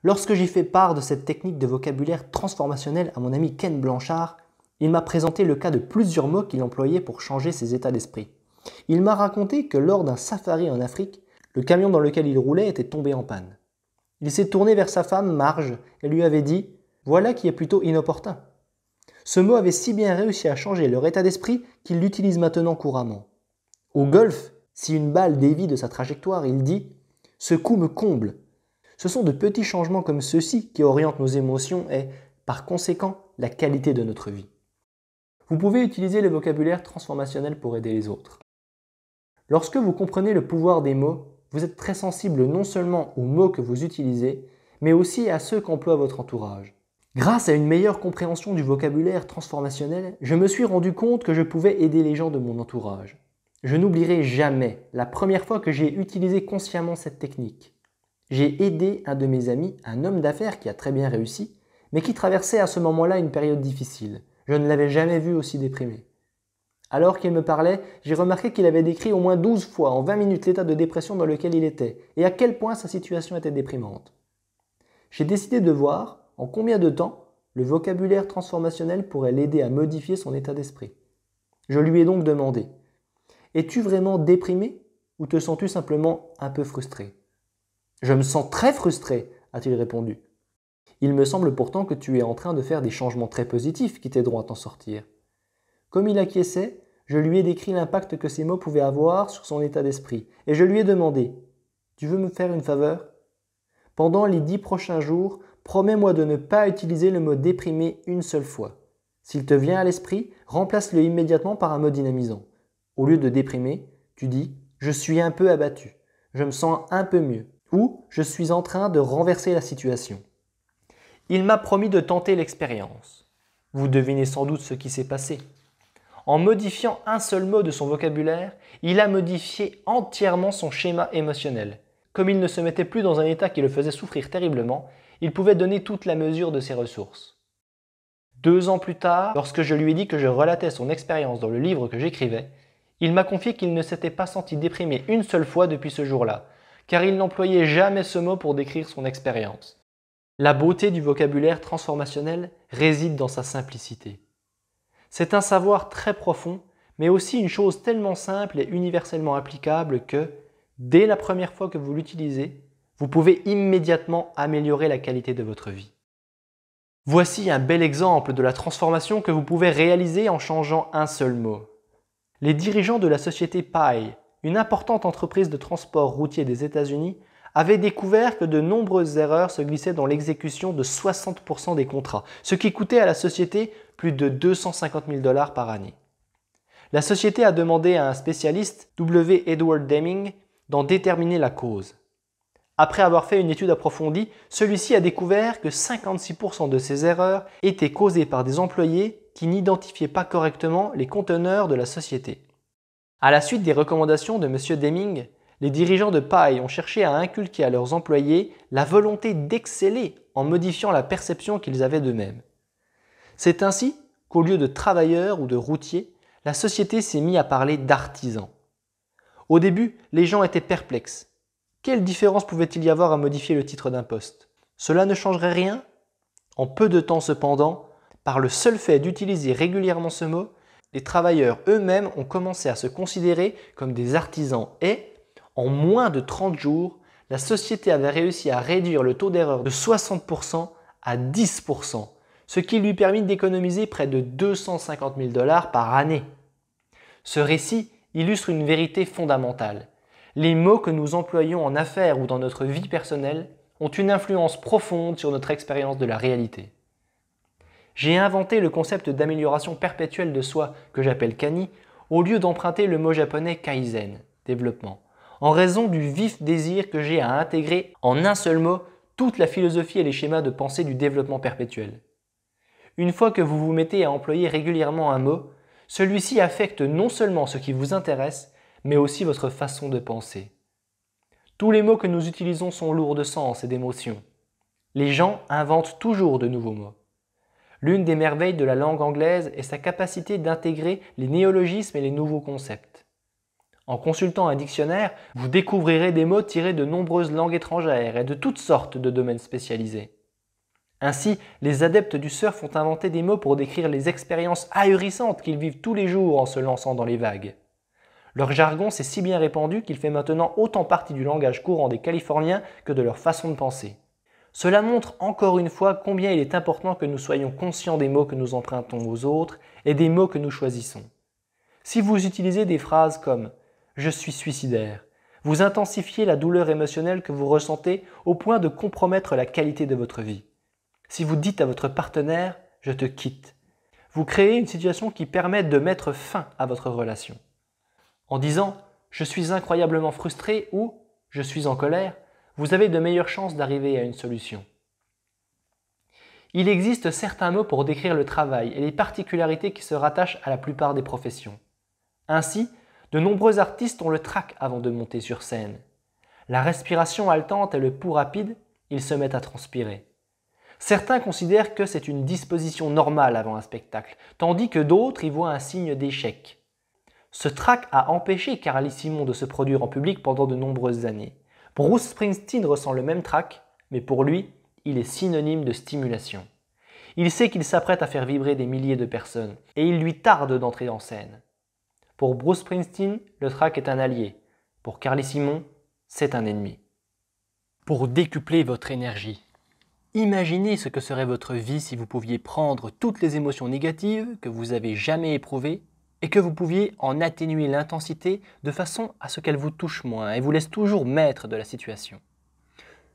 Lorsque j'ai fait part de cette technique de vocabulaire transformationnel à mon ami Ken Blanchard, il m'a présenté le cas de plusieurs mots qu'il employait pour changer ses états d'esprit. Il m'a raconté que lors d'un safari en Afrique, le camion dans lequel il roulait était tombé en panne. Il s'est tourné vers sa femme, Marge, et lui avait dit « Voilà qui est plutôt inopportun ». Ce mot avait si bien réussi à changer leur état d'esprit qu'il l'utilise maintenant couramment. Au golf, si une balle dévie de sa trajectoire, il dit « Ce coup me comble ». Ce sont de petits changements comme ceux-ci qui orientent nos émotions et, par conséquent, la qualité de notre vie. Vous pouvez utiliser le vocabulaire transformationnel pour aider les autres. Lorsque vous comprenez le pouvoir des mots, vous êtes très sensible non seulement aux mots que vous utilisez, mais aussi à ceux qu'emploie votre entourage. Grâce à une meilleure compréhension du vocabulaire transformationnel, je me suis rendu compte que je pouvais aider les gens de mon entourage. Je n'oublierai jamais la première fois que j'ai utilisé consciemment cette technique. J'ai aidé un de mes amis, un homme d'affaires qui a très bien réussi, mais qui traversait à ce moment-là une période difficile. Je ne l'avais jamais vu aussi déprimé. Alors qu'il me parlait, j'ai remarqué qu'il avait décrit au moins 12 fois en 20 minutes l'état de dépression dans lequel il était et à quel point sa situation était déprimante. J'ai décidé de voir en combien de temps le vocabulaire transformationnel pourrait l'aider à modifier son état d'esprit. Je lui ai donc demandé « Es-tu vraiment déprimé ou te sens-tu simplement un peu frustré ?»« Je me sens très frustré, a-t-il répondu. Il me semble pourtant que tu es en train de faire des changements très positifs qui t'aideront à t'en sortir. » Comme il acquiesçait, je lui ai décrit l'impact que ces mots pouvaient avoir sur son état d'esprit et je lui ai demandé « Tu veux me faire une faveur ? Pendant les 10 prochains jours, promets-moi de ne pas utiliser le mot déprimé une seule fois. S'il te vient à l'esprit, remplace-le immédiatement par un mot dynamisant. Au lieu de déprimer, tu dis « Je suis un peu abattu, je me sens un peu mieux » ou « Je suis en train de renverser la situation ». Il m'a promis de tenter l'expérience. Vous devinez sans doute ce qui s'est passé. En modifiant un seul mot de son vocabulaire, il a modifié entièrement son schéma émotionnel. Comme il ne se mettait plus dans un état qui le faisait souffrir terriblement, il pouvait donner toute la mesure de ses ressources. 2 ans plus tard, lorsque je lui ai dit que je relatais son expérience dans le livre que j'écrivais, il m'a confié qu'il ne s'était pas senti déprimé une seule fois depuis ce jour-là, car il n'employait jamais ce mot pour décrire son expérience. La beauté du vocabulaire transformationnel réside dans sa simplicité. C'est un savoir très profond, mais aussi une chose tellement simple et universellement applicable que, dès la première fois que vous l'utilisez, vous pouvez immédiatement améliorer la qualité de votre vie. Voici un bel exemple de la transformation que vous pouvez réaliser en changeant un seul mot. Les dirigeants de la société Pi, une importante entreprise de transport routier des États-Unis, avaient découvert que de nombreuses erreurs se glissaient dans l'exécution de 60% des contrats, ce qui coûtait à la société plus de 250 000 $ par année. La société a demandé à un spécialiste, W. Edward Deming, d'en déterminer la cause. Après avoir fait une étude approfondie, celui-ci a découvert que 56% de ces erreurs étaient causées par des employés qui n'identifiaient pas correctement les conteneurs de la société. À la suite des recommandations de M. Deming, les dirigeants de Pi ont cherché à inculquer à leurs employés la volonté d'exceller en modifiant la perception qu'ils avaient d'eux-mêmes. C'est ainsi qu'au lieu de travailleurs ou de routiers, la société s'est mise à parler d'artisans. Au début, les gens étaient perplexes. Quelle différence pouvait-il y avoir à modifier le titre d'un poste? Cela ne changerait rien? En peu de temps cependant, par le seul fait d'utiliser régulièrement ce mot, les travailleurs eux-mêmes ont commencé à se considérer comme des artisans et, en moins de 30 jours, la société avait réussi à réduire le taux d'erreur de 60% à 10%, ce qui lui permit d'économiser près de 250 000 $ par année. Ce récit illustre une vérité fondamentale. Les mots que nous employons en affaires ou dans notre vie personnelle ont une influence profonde sur notre expérience de la réalité. J'ai inventé le concept d'amélioration perpétuelle de soi que j'appelle Kani au lieu d'emprunter le mot japonais Kaizen, développement, en raison du vif désir que j'ai à intégrer en un seul mot toute la philosophie et les schémas de pensée du développement perpétuel. Une fois que vous vous mettez à employer régulièrement un mot, celui-ci affecte non seulement ce qui vous intéresse, mais aussi votre façon de penser. Tous les mots que nous utilisons sont lourds de sens et d'émotions. Les gens inventent toujours de nouveaux mots. L'une des merveilles de la langue anglaise est sa capacité d'intégrer les néologismes et les nouveaux concepts. En consultant un dictionnaire, vous découvrirez des mots tirés de nombreuses langues étrangères et de toutes sortes de domaines spécialisés. Ainsi, les adeptes du surf ont inventé des mots pour décrire les expériences ahurissantes qu'ils vivent tous les jours en se lançant dans les vagues. Leur jargon s'est si bien répandu qu'il fait maintenant autant partie du langage courant des Californiens que de leur façon de penser. Cela montre encore une fois combien il est important que nous soyons conscients des mots que nous empruntons aux autres et des mots que nous choisissons. Si vous utilisez des phrases comme « je suis suicidaire », vous intensifiez la douleur émotionnelle que vous ressentez au point de compromettre la qualité de votre vie. Si vous dites à votre partenaire « je te quitte », vous créez une situation qui permet de mettre fin à votre relation. En disant « je suis incroyablement frustré » ou « je suis en colère », vous avez de meilleures chances d'arriver à une solution. Il existe certains mots pour décrire le travail et les particularités qui se rattachent à la plupart des professions. Ainsi, de nombreux artistes ont le trac avant de monter sur scène. La respiration haletante et le pouls rapide, ils se mettent à transpirer. Certains considèrent que c'est une disposition normale avant un spectacle, tandis que d'autres y voient un signe d'échec. Ce trac a empêché Carly Simon de se produire en public pendant de nombreuses années. Bruce Springsteen ressent le même trac, mais pour lui, il est synonyme de stimulation. Il sait qu'il s'apprête à faire vibrer des milliers de personnes, et il lui tarde d'entrer en scène. Pour Bruce Springsteen, le trac est un allié. Pour Carly Simon, c'est un ennemi. Pour décupler votre énergie, imaginez ce que serait votre vie si vous pouviez prendre toutes les émotions négatives que vous avez jamais éprouvées et que vous pouviez en atténuer l'intensité de façon à ce qu'elle vous touche moins et vous laisse toujours maître de la situation.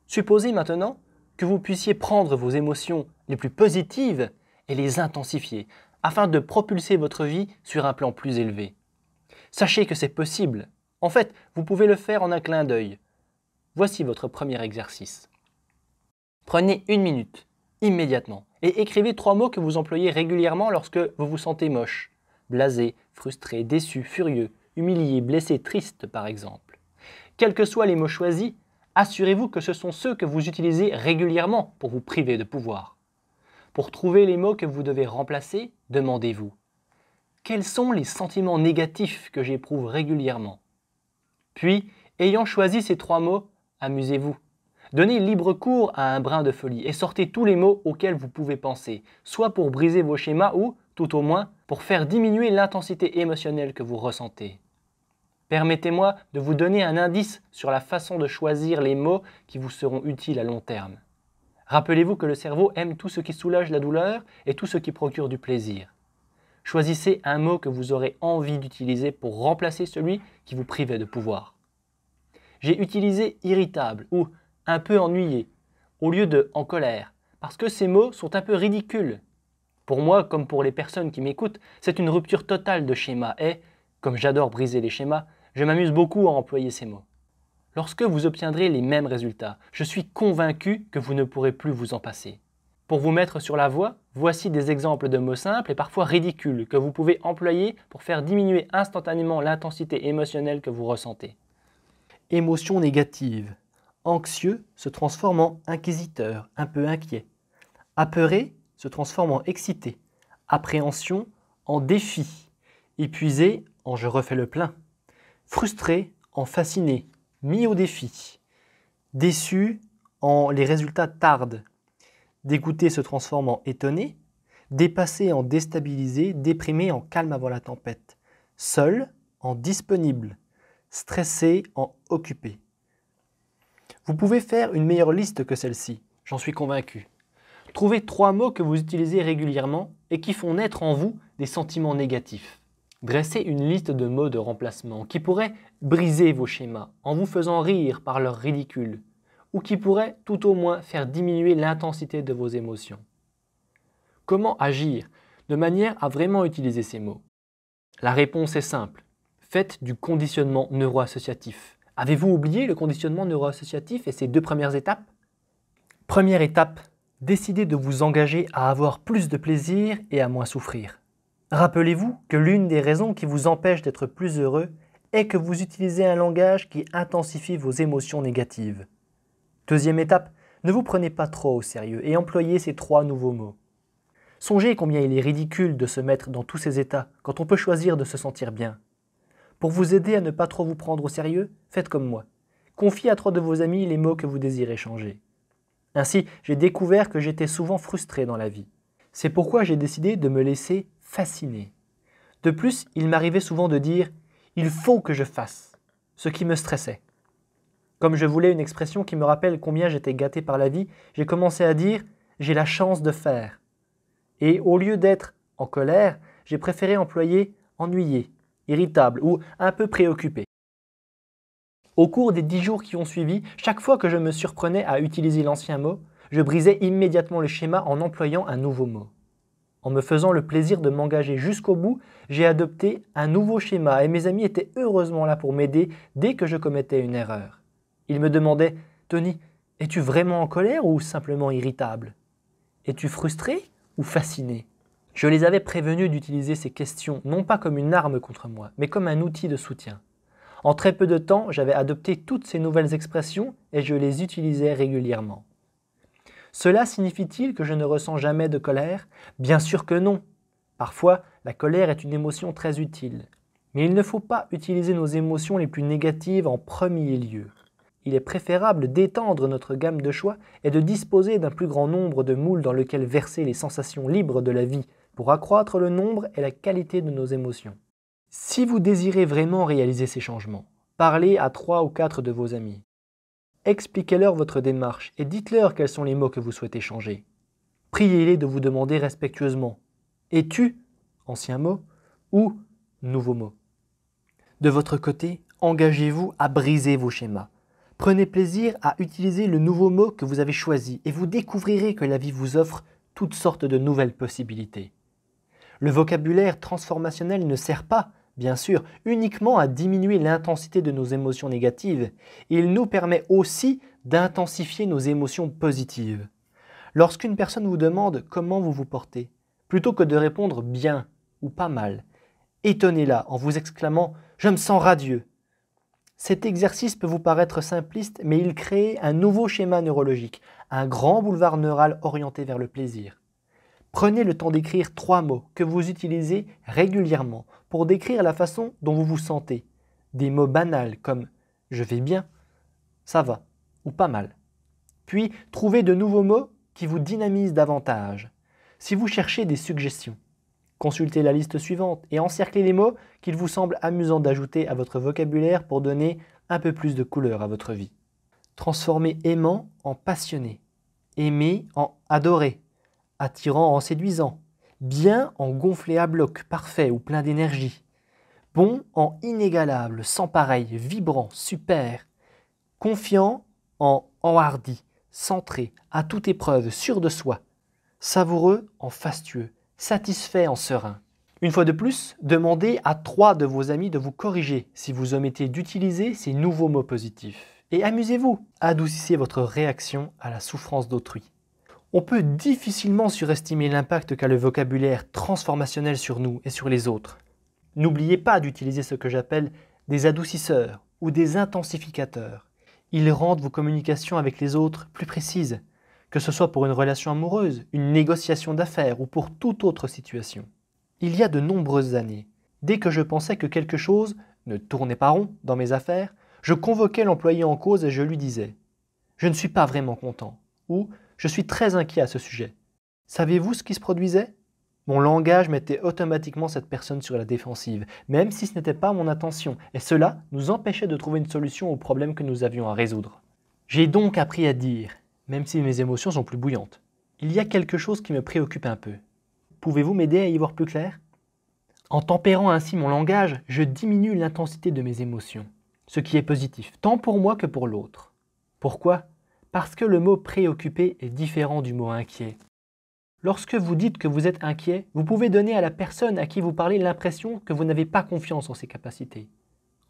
Supposez maintenant que vous puissiez prendre vos émotions les plus positives et les intensifier afin de propulser votre vie sur un plan plus élevé. Sachez que c'est possible. En fait, vous pouvez le faire en un clin d'œil. Voici votre premier exercice. Prenez 1 minute, immédiatement, et écrivez 3 mots que vous employez régulièrement lorsque vous vous sentez moche. Blasé, frustré, déçu, furieux, humilié, blessé, triste par exemple. Quels que soient les mots choisis, assurez-vous que ce sont ceux que vous utilisez régulièrement pour vous priver de pouvoir. Pour trouver les mots que vous devez remplacer, demandez-vous: quels sont les sentiments négatifs que j'éprouve régulièrement? Puis, ayant choisi ces 3 mots, amusez-vous. Donnez libre cours à un brin de folie et sortez tous les mots auxquels vous pouvez penser, soit pour briser vos schémas ou, tout au moins, pour faire diminuer l'intensité émotionnelle que vous ressentez. Permettez-moi de vous donner un indice sur la façon de choisir les mots qui vous seront utiles à long terme. Rappelez-vous que le cerveau aime tout ce qui soulage la douleur et tout ce qui procure du plaisir. Choisissez un mot que vous aurez envie d'utiliser pour remplacer celui qui vous privait de pouvoir. J'ai utilisé irritable ou un peu ennuyé au lieu de en colère, parce que ces mots sont un peu ridicules. Pour moi, comme pour les personnes qui m'écoutent, c'est une rupture totale de schéma et, comme j'adore briser les schémas, je m'amuse beaucoup à employer ces mots. Lorsque vous obtiendrez les mêmes résultats, je suis convaincu que vous ne pourrez plus vous en passer. Pour vous mettre sur la voie, voici des exemples de mots simples et parfois ridicules que vous pouvez employer pour faire diminuer instantanément l'intensité émotionnelle que vous ressentez. Émotion négative. Anxieux se transforme en inquisiteur, un peu inquiet. Apeuré se transforme en excité. Appréhension en défi. Épuisé en je refais le plein. Frustré en fasciné, mis au défi. Déçu en les résultats tardent. Dégoûté se transforme en étonné. Dépassé en déstabilisé, déprimé en calme avant la tempête. Seul en disponible. Stressé en occupé. Vous pouvez faire une meilleure liste que celle-ci, j'en suis convaincu. Trouvez 3 mots que vous utilisez régulièrement et qui font naître en vous des sentiments négatifs. Dressez une liste de mots de remplacement qui pourraient briser vos schémas en vous faisant rire par leur ridicule ou qui pourraient tout au moins faire diminuer l'intensité de vos émotions. Comment agir de manière à vraiment utiliser ces mots? La réponse est simple. Faites du conditionnement neuroassociatif. Avez-vous oublié le conditionnement neuroassociatif et ses 2 premières étapes? Première étape, décidez de vous engager à avoir plus de plaisir et à moins souffrir. Rappelez-vous que l'une des raisons qui vous empêche d'être plus heureux est que vous utilisez un langage qui intensifie vos émotions négatives. Deuxième étape, ne vous prenez pas trop au sérieux et employez ces 3 nouveaux mots. Songez combien il est ridicule de se mettre dans tous ces états quand on peut choisir de se sentir bien. Pour vous aider à ne pas trop vous prendre au sérieux, faites comme moi. Confiez à 3 de vos amis les mots que vous désirez changer. Ainsi, j'ai découvert que j'étais souvent frustré dans la vie. C'est pourquoi j'ai décidé de me laisser fasciner. De plus, il m'arrivait souvent de dire « il faut que je fasse », ce qui me stressait. Comme je voulais une expression qui me rappelle combien j'étais gâté par la vie, j'ai commencé à dire « j'ai la chance de faire ». Et au lieu d'être en colère, j'ai préféré employer « ennuyé », « irritable » ou « un peu préoccupé ». Au cours des 10 jours qui ont suivi, chaque fois que je me surprenais à utiliser l'ancien mot, je brisais immédiatement le schéma en employant un nouveau mot. En me faisant le plaisir de m'engager jusqu'au bout, j'ai adopté un nouveau schéma et mes amis étaient heureusement là pour m'aider dès que je commettais une erreur. Ils me demandaient « Tony, es-tu vraiment en colère ou simplement irritable? Es-tu frustré ou fasciné ?» Je les avais prévenus d'utiliser ces questions non pas comme une arme contre moi, mais comme un outil de soutien. En très peu de temps, j'avais adopté toutes ces nouvelles expressions et je les utilisais régulièrement. Cela signifie-t-il que je ne ressens jamais de colère? Bien sûr que non. Parfois, la colère est une émotion très utile. Mais il ne faut pas utiliser nos émotions les plus négatives en premier lieu. Il est préférable d'étendre notre gamme de choix et de disposer d'un plus grand nombre de moules dans lesquels verser les sensations libres de la vie pour accroître le nombre et la qualité de nos émotions. Si vous désirez vraiment réaliser ces changements, parlez à 3 ou 4 de vos amis. Expliquez-leur votre démarche et dites-leur quels sont les mots que vous souhaitez changer. Priez-les de vous demander respectueusement « Es-tu » ancien mot ou nouveau mot. De votre côté, engagez-vous à briser vos schémas. Prenez plaisir à utiliser le nouveau mot que vous avez choisi et vous découvrirez que la vie vous offre toutes sortes de nouvelles possibilités. Le vocabulaire transformationnel ne sert pas, bien sûr, uniquement à diminuer l'intensité de nos émotions négatives, il nous permet aussi d'intensifier nos émotions positives. Lorsqu'une personne vous demande comment vous vous portez, plutôt que de répondre bien ou pas mal, étonnez-la en vous exclamant « Je me sens radieux ». Cet exercice peut vous paraître simpliste, mais il crée un nouveau schéma neurologique, un grand boulevard neural orienté vers le plaisir. Prenez le temps d'écrire 3 mots que vous utilisez régulièrement pour décrire la façon dont vous vous sentez. Des mots banals comme « je vais bien »,« ça va » ou « pas mal ». Puis, trouvez de nouveaux mots qui vous dynamisent davantage. Si vous cherchez des suggestions, consultez la liste suivante et encerclez les mots qu'il vous semble amusant d'ajouter à votre vocabulaire pour donner un peu plus de couleur à votre vie. Transformez aimant en passionné, aimer en adoré, attirant en séduisant, bien en gonflé à bloc, parfait ou plein d'énergie, bon en inégalable, sans pareil, vibrant, super, confiant en enhardi, centré, à toute épreuve, sûr de soi, savoureux en fastueux, satisfait en serein. Une fois de plus, demandez à 3 de vos amis de vous corriger si vous omettez d'utiliser ces nouveaux mots positifs. Et amusez-vous, adoucissez votre réaction à la souffrance d'autrui. On peut difficilement surestimer l'impact qu'a le vocabulaire transformationnel sur nous et sur les autres. N'oubliez pas d'utiliser ce que j'appelle des adoucisseurs ou des intensificateurs. Ils rendent vos communications avec les autres plus précises, que ce soit pour une relation amoureuse, une négociation d'affaires ou pour toute autre situation. Il y a de nombreuses années, dès que je pensais que quelque chose ne tournait pas rond dans mes affaires, je convoquais l'employé en cause et je lui disais « Je ne suis pas vraiment content » ou « Je suis très inquiet à ce sujet. » Savez-vous ce qui se produisait? Mon langage mettait automatiquement cette personne sur la défensive, même si ce n'était pas mon intention, et cela nous empêchait de trouver une solution au problème que nous avions à résoudre. J'ai donc appris à dire, même si mes émotions sont plus bouillantes, il y a quelque chose qui me préoccupe un peu. Pouvez-vous m'aider à y voir plus clair? En tempérant ainsi mon langage, je diminue l'intensité de mes émotions, ce qui est positif, tant pour moi que pour l'autre. Pourquoi? Parce que le mot « préoccupé » est différent du mot « inquiet ». Lorsque vous dites que vous êtes inquiet, vous pouvez donner à la personne à qui vous parlez l'impression que vous n'avez pas confiance en ses capacités.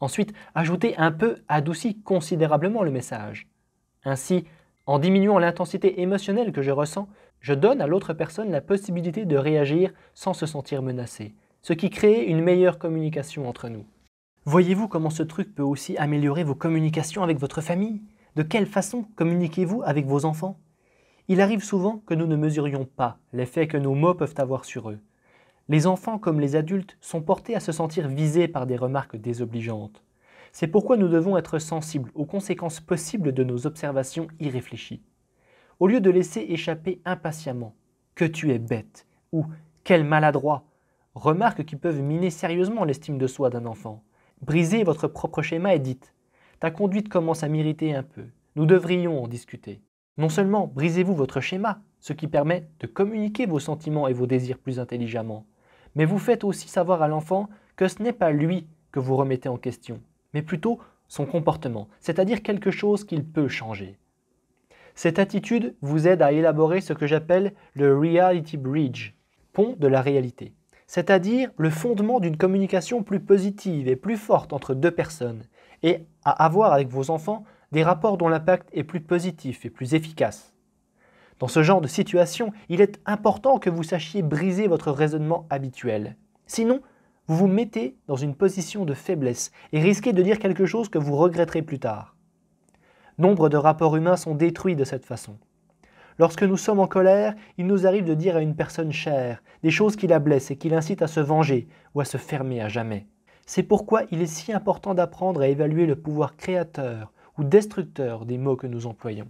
Ensuite, ajoutez un peu, adoucit considérablement le message. Ainsi, en diminuant l'intensité émotionnelle que je ressens, je donne à l'autre personne la possibilité de réagir sans se sentir menacée, ce qui crée une meilleure communication entre nous. Voyez-vous comment ce truc peut aussi améliorer vos communications avec votre famille? De quelle façon communiquez-vous avec vos enfants? Il arrive souvent que nous ne mesurions pas l'effet que nos mots peuvent avoir sur eux. Les enfants comme les adultes sont portés à se sentir visés par des remarques désobligeantes. C'est pourquoi nous devons être sensibles aux conséquences possibles de nos observations irréfléchies. Au lieu de laisser échapper impatiemment « que tu es bête » ou « quel maladroit », remarques qui peuvent miner sérieusement l'estime de soi d'un enfant. Brisez votre propre schéma et dites « ta conduite commence à m'irriter un peu, nous devrions en discuter ». Non seulement brisez-vous votre schéma, ce qui permet de communiquer vos sentiments et vos désirs plus intelligemment, mais vous faites aussi savoir à l'enfant que ce n'est pas lui que vous remettez en question, mais plutôt son comportement, c'est-à-dire quelque chose qu'il peut changer. Cette attitude vous aide à élaborer ce que j'appelle le Reality Bridge, pont de la réalité, c'est-à-dire le fondement d'une communication plus positive et plus forte entre deux personnes, et à avoir avec vos enfants des rapports dont l'impact est plus positif et plus efficace. Dans ce genre de situation, il est important que vous sachiez briser votre raisonnement habituel. Sinon, vous vous mettez dans une position de faiblesse et risquez de dire quelque chose que vous regretterez plus tard. Nombre de rapports humains sont détruits de cette façon. Lorsque nous sommes en colère, il nous arrive de dire à une personne chère des choses qui la blessent et qui l'incitent à se venger ou à se fermer à jamais. C'est pourquoi il est si important d'apprendre à évaluer le pouvoir créateur ou destructeur des mots que nous employons.